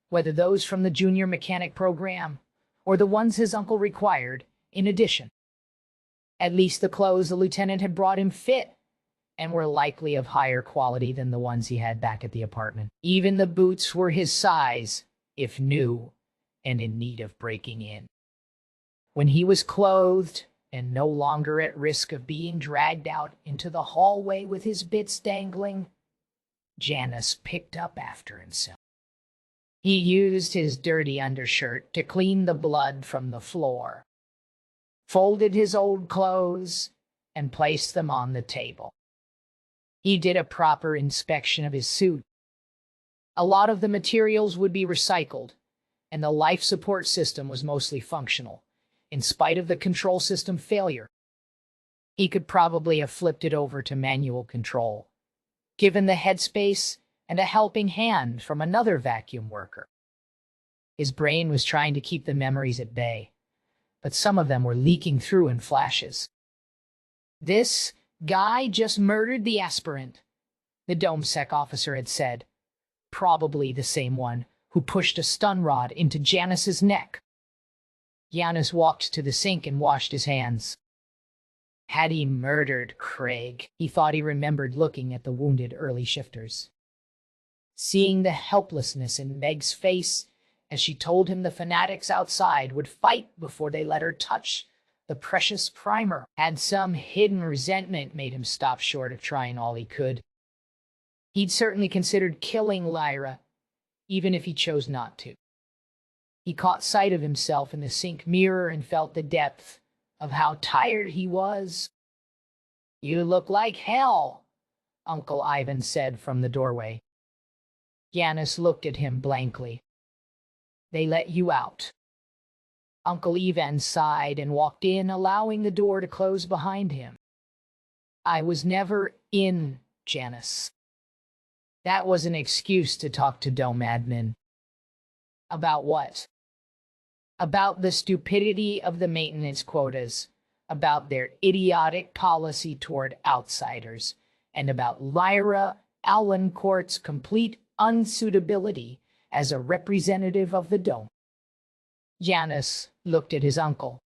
whether those from the junior mechanic program or the ones his uncle required in addition. At least the clothes the lieutenant had brought him fit and were likely of higher quality than the ones he had back at the apartment. Even the boots were his size, if new and in need of breaking in. When he was clothed and no longer at risk of being dragged out into the hallway with his bits dangling, Janus picked up after himself. He used his dirty undershirt to clean the blood from the floor, folded his old clothes, and placed them on the table. He did a proper inspection of his suit. A lot of the materials would be recycled, and the life support system was mostly functional, in spite of the control system failure. He could probably have flipped it over to manual control, given the headspace and a helping hand from another vacuum worker. His brain was trying to keep the memories at bay, but some of them were leaking through in flashes. This guy just murdered the aspirant, the DomeSec officer had said, probably the same one who pushed a stun rod into Janus's neck. Janus walked to the sink and washed his hands. Had he murdered Craig? He thought he remembered looking at the wounded early shifters, seeing the helplessness in Meg's face as she told him the fanatics outside would fight before they let her touch the precious primer. Had some hidden resentment made him stop short of trying all he could? He'd certainly considered killing Lyra, even if he chose not to. He caught sight of himself in the sink mirror and felt the depth of how tired he was. "You look like hell," Uncle Ivan said from the doorway. Janus looked at him blankly. "They let you out." Uncle Ivan sighed and walked in, allowing the door to close behind him. "I was never in, Janus." That was an excuse to talk to Dome admin. About what? About the stupidity of the maintenance quotas, about their idiotic policy toward outsiders, and about Lyra Allencourt's complete unsuitability as a representative of the Dome. Janus looked at his uncle.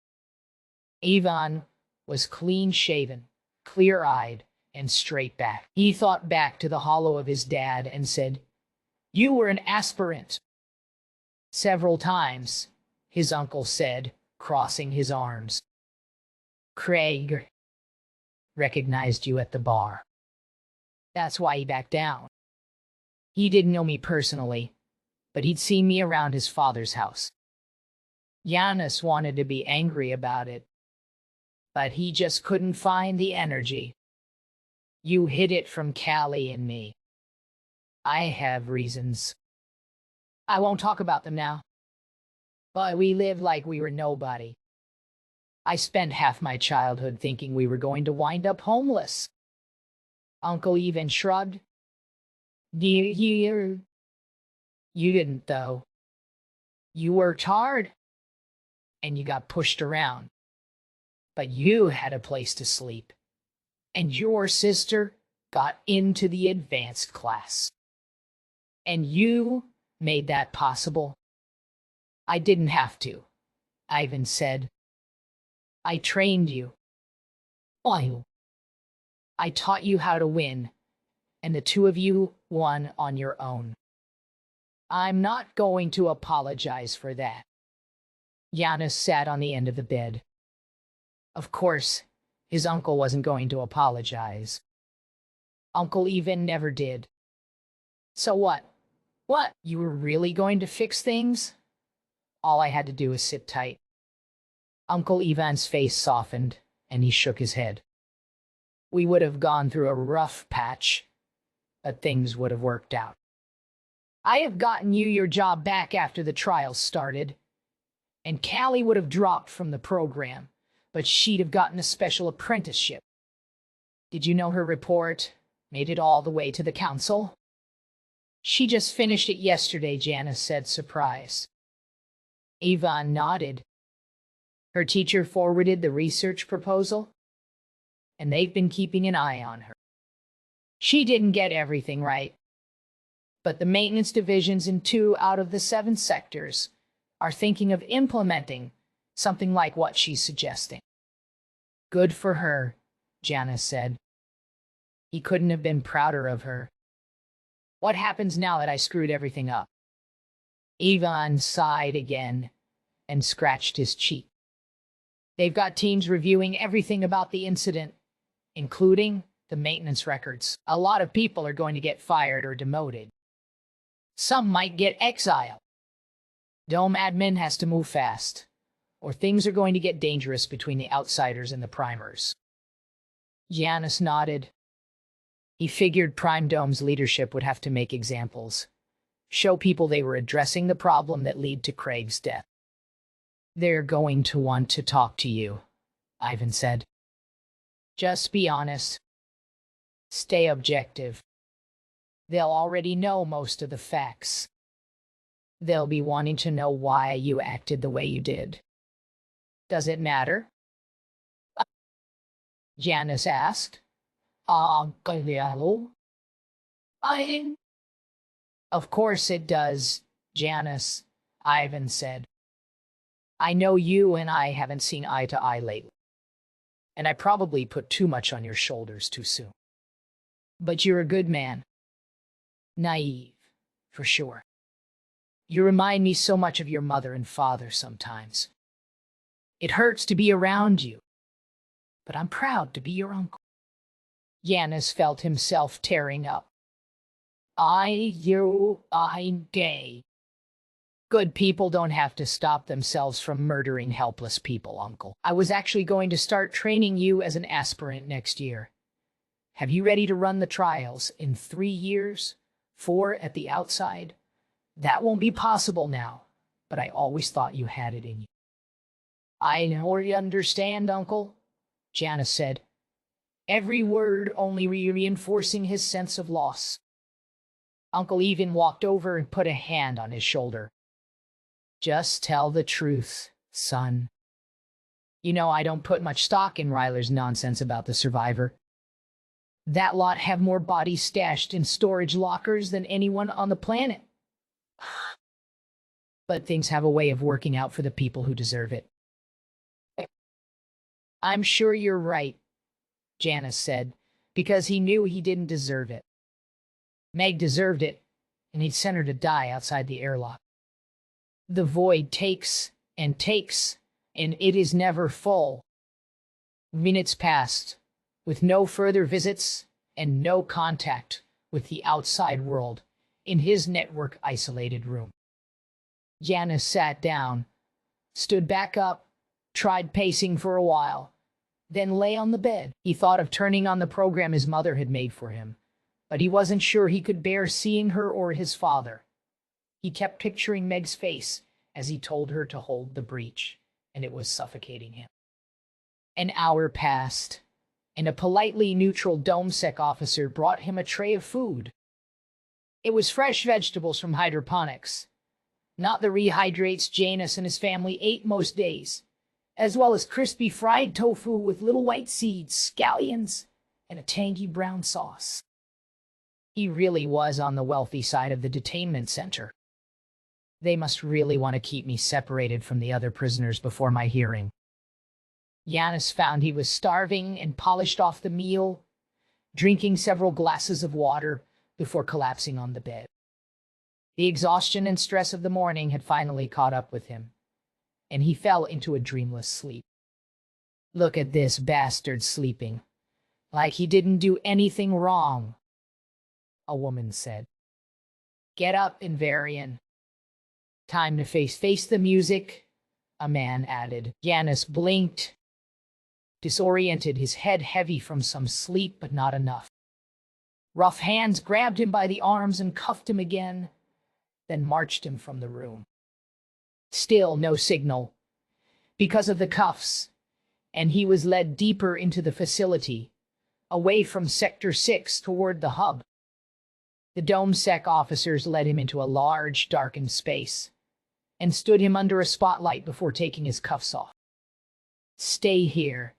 Ivan was clean-shaven, clear-eyed, and straight-backed. He thought back to the hollow of his dad and said, "You were an aspirant." Several times, his uncle said, crossing his arms. "Craig recognized you at the bar. That's why he backed down. He didn't know me personally, but he'd seen me around his father's house." Janus wanted to be angry about it, but he just couldn't find the energy. "You hid it from Callie and me. I have reasons. I won't talk about them now. But we lived like we were nobody. I spent half my childhood thinking we were going to wind up homeless." Uncle Ivan shrugged. You didn't, though. You worked hard, and you got pushed around. But you had a place to sleep, and your sister got into the advanced class. And you made that possible. "I didn't have to," Ivan said. "I trained you. I taught you how to win, and the two of you won on your own. I'm not going to apologize for that." Janus sat on the end of the bed. Of course, his uncle wasn't going to apologize. Uncle Ivan never did. "So what? What? You were really going to fix things?" "All I had to do was sit tight." Uncle Ivan's face softened, and he shook his head. "We would have gone through a rough patch, but things would have worked out. I have gotten you your job back after the trials started, and Callie would have dropped from the program, but she'd have gotten a special apprenticeship. Did you know her report made it all the way to the council?" "She just finished it yesterday," Janus said, surprised. Ivan nodded. "Her teacher forwarded the research proposal, and they've been keeping an eye on her. She didn't get everything right, but the maintenance divisions in 2 out of the 7 sectors are thinking of implementing something like what she's suggesting. Good for her, Janus said. He couldn't have been prouder of her. What happens now that I screwed everything up? Ivan sighed again and scratched his cheek. They've got teams reviewing everything about the incident, including the maintenance records. A lot of people are going to get fired or demoted. Some might get exiled. Dome admin has to move fast, or things are going to get dangerous between the outsiders and the primers. Janus nodded. He figured Prime Dome's leadership would have to make examples, show people they were addressing the problem that led to Craig's death. They're going to want to talk to you, Ivan said. Just be honest. Stay objective. They'll already know most of the facts. They'll be wanting to know why you acted the way you did. Does it matter? Janus asked. Of course it does, Janus, Ivan said. I know you and I haven't seen eye to eye lately, and I probably put too much on your shoulders too soon. But you're a good man. Naive, for sure. You remind me so much of your mother and father sometimes. It hurts to be around you, but I'm proud to be your uncle. Janus felt himself tearing up. I'm gay. Good people don't have to stop themselves from murdering helpless people, Uncle. I was actually going to start training you as an aspirant next year. Have you ready to run the trials in 3 years? 4 at the outside? That won't be possible now, but I always thought you had it in you. I already understand, Uncle, Janus said, every word only reinforcing his sense of loss. Uncle Ivan walked over and put a hand on his shoulder. Just tell the truth, son. You know I don't put much stock in Ryler's nonsense about the survivor. That lot have more bodies stashed in storage lockers than anyone on the planet. But things have a way of working out for the people who deserve it. I'm sure you're right, Janus said, because he knew he didn't deserve it. Meg deserved it, and he'd sent her to die outside the airlock. The void takes, and it is never full. Minutes passed, with no further visits and no contact with the outside world in his network-isolated room. Janus sat down, stood back up, tried pacing for a while, then lay on the bed. He thought of turning on the program his mother had made for him, but he wasn't sure he could bear seeing her or his father. He kept picturing Meg's face as he told her to hold the breach, and it was suffocating him. An hour passed, and a politely neutral DomeSec officer brought him a tray of food. It was fresh vegetables from hydroponics, not the rehydrates Janus and his family ate most days, as well as crispy fried tofu with little white seeds, scallions, and a tangy brown sauce. He really was on the wealthy side of the detainment center. They must really want to keep me separated from the other prisoners before my hearing. Janus found he was starving and polished off the meal, drinking several glasses of water before collapsing on the bed. The exhaustion and stress of the morning had finally caught up with him, and he fell into a dreamless sleep. Look at this bastard sleeping, like he didn't do anything wrong, a woman said. Get up, Invarian. Time to face the music, a man added. Janus blinked, disoriented, his head heavy from some sleep but not enough. Rough hands grabbed him by the arms and cuffed him again, then marched him from the room. Still no signal, because of the cuffs, and he was led deeper into the facility, away from Sector 6 toward the hub. The DomeSec officers led him into a large, darkened space, and stood him under a spotlight before taking his cuffs off. Stay here,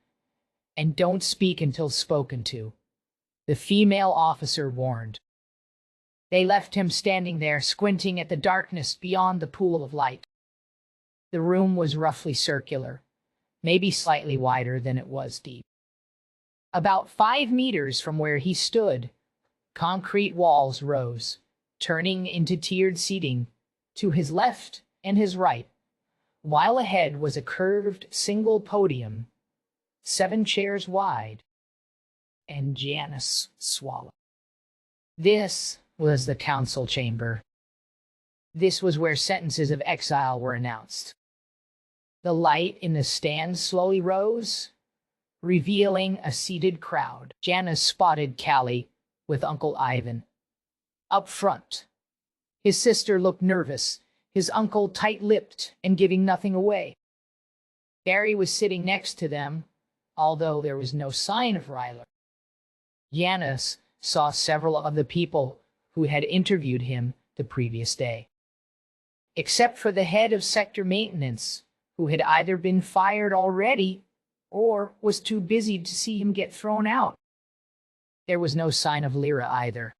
and don't speak until spoken to, the female officer warned. They left him standing there, squinting at the darkness beyond the pool of light. The room was roughly circular, maybe slightly wider than it was deep. About 5 meters from where he stood, concrete walls rose, turning into tiered seating to his left and his right, while ahead was a curved single podium, 7 chairs wide, and Janus swallowed. This was the council chamber. This was where sentences of exile were announced. The light in the stand slowly rose, revealing a seated crowd. Janus spotted Callie with Uncle Ivan up front. His sister looked nervous, his uncle tight-lipped and giving nothing away. Barry was sitting next to them, although there was no sign of Ryler. Janus saw several of the people who had interviewed him the previous day, except for the head of sector maintenance, who had either been fired already or was too busy to see him get thrown out. There was no sign of Lyra either.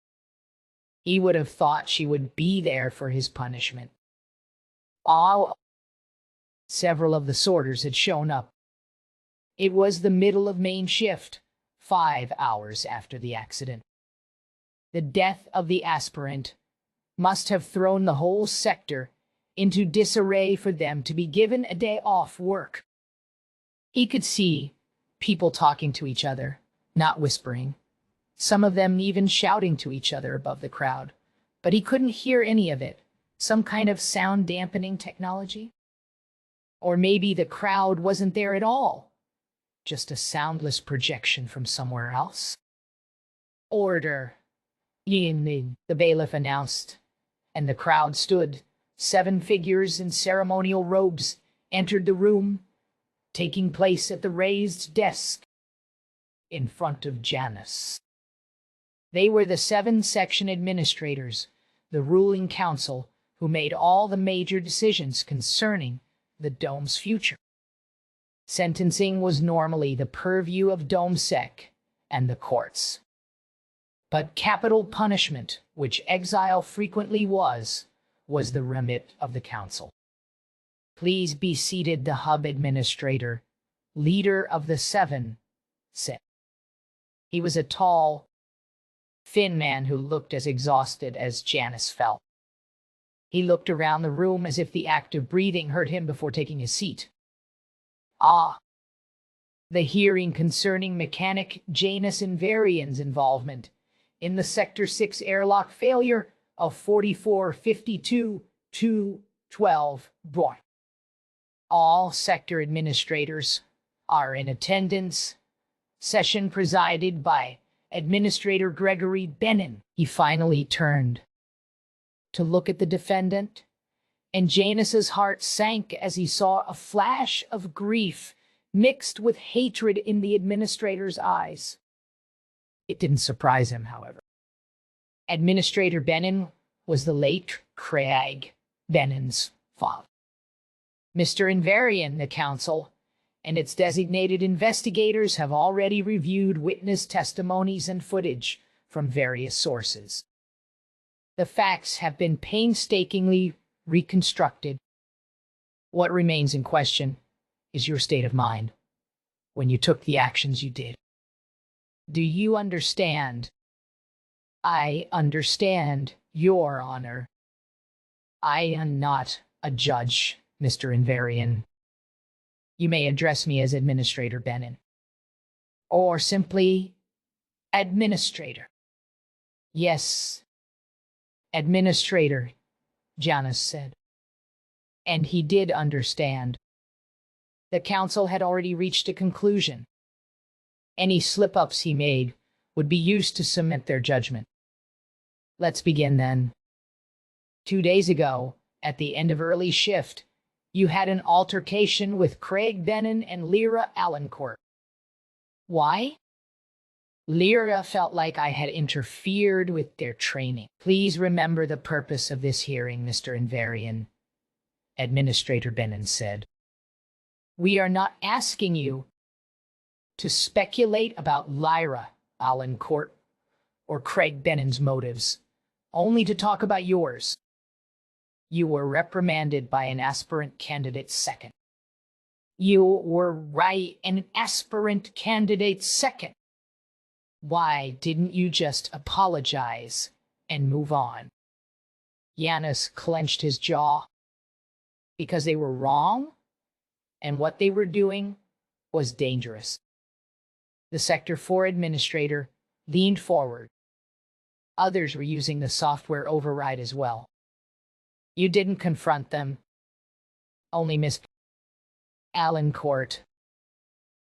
He would have thought she would be there for his punishment. Several of the sorters had shown up. It was the middle of main shift, 5 hours after the accident. The death of the aspirant must have thrown the whole sector into disarray for them to be given a day off work. He could see people talking to each other, not whispering, some of them even shouting to each other above the crowd, but he couldn't hear any of it. Some kind of sound dampening technology? Or maybe the crowd wasn't there at all, just a soundless projection from somewhere else. Order, the bailiff announced, and the crowd stood. 7 figures in ceremonial robes entered the room, taking place at the raised desk in front of Janus. They were the 7 section administrators, the ruling council, who made all the major decisions concerning the Dome's future. Sentencing was normally the purview of DomeSec and the courts. But capital punishment, which exile frequently was the remit of the council. Please be seated, the hub administrator, leader of the 7, said. He was a tall, thin man who looked as exhausted as Janus felt. He looked around the room as if the act of breathing hurt him before taking his seat. The hearing concerning mechanic Janus Invarian's involvement in the Sector 6 airlock failure of 4452-212 Boy. All sector administrators are in attendance. Session presided by Administrator Gregory Bennin. He finally turned to look at the defendant, and Janus's heart sank as he saw a flash of grief mixed with hatred in the administrator's eyes. It didn't surprise him, however. Administrator Bennin was the late Craig Bennin's father. Mr. Invarian, the council, and its designated investigators have already reviewed witness testimonies and footage from various sources. The facts have been painstakingly reconstructed. What remains in question is your state of mind when you took the actions you did. Do you understand? I understand, Your Honor. I am not a judge, Mr. Invarian. You may address me as Administrator Bennin, or simply Administrator. Yes, Administrator, Janus said. And he did understand. The council had already reached a conclusion. Any slip-ups he made would be used to cement their judgment. Let's begin then. 2 days ago, at the end of early shift, you had an altercation with Craig Bennin and Lyra Allencourt. Why? Lyra felt like I had interfered with their training. Please remember the purpose of this hearing, Mr. Invarian, Administrator Bennin said. We are not asking you to speculate about Lyra Allencourt or Craig Bennin's motives. only to talk about yours. You were reprimanded by an aspirant candidate second. You were right, an aspirant candidate second. Why didn't you just apologize and move on? Janus clenched his jaw. Because they were wrong, and what they were doing was dangerous. The Sector 4 administrator leaned forward. Others were using the software override as well. You didn't confront them. Only Miss Allen Court.